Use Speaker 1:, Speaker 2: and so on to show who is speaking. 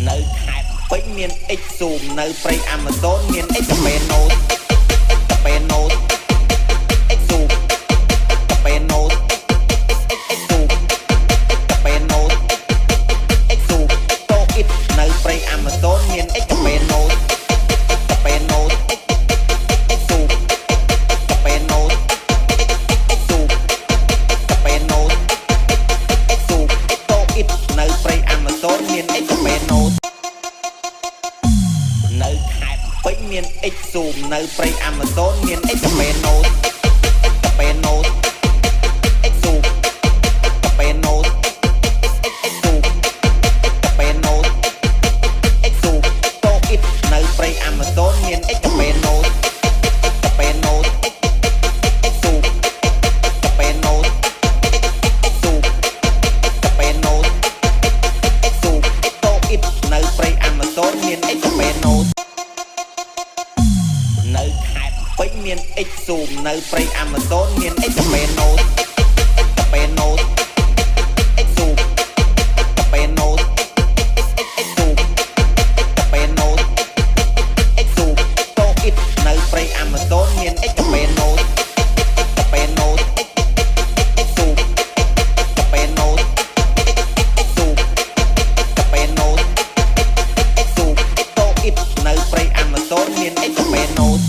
Speaker 1: នៅខេត្តពេញមាន X Zoom នៅព្រៃ Amazon មាន X កាហ្វេណូតកាហ្វេណូត X Zoom កាហ្វេណូត X Zoom កាហ្វេណូត X Zoom តូអ៊ីតនៅព្រៃ Amazon មាន X កាហ្វេណូតកាហ្វេណូត X Zoom កាហ្វេណូត X Zoom កាហ្វេណូត X Zoom តូអ៊ីតនៅព្រៃ Amazon មាន X កាហ្វេណូតនៅខេត្តពេញមាន X Zoom នៅព្រៃ Amazon មាន X កាហ្វេណូតកាហ្វេណូត X Zoom កាហ្វេណូត X Zoom កាហ្វេណូត X Zoom តូអ៊ីតនៅព្រៃ Amazon មាន X កាហ្វេណូតកាហ្វេណូត X Zoom កាហ្វេណូត X Zoom កាហ្វេណូត X Zoom តូអ៊ីតនៅព្រៃ Amazon មាន X កាហ្វេណូតនៅខេត្តពេញមាន X Zoom នៅព្រៃ Amazon មាន X កាហ្វេណូត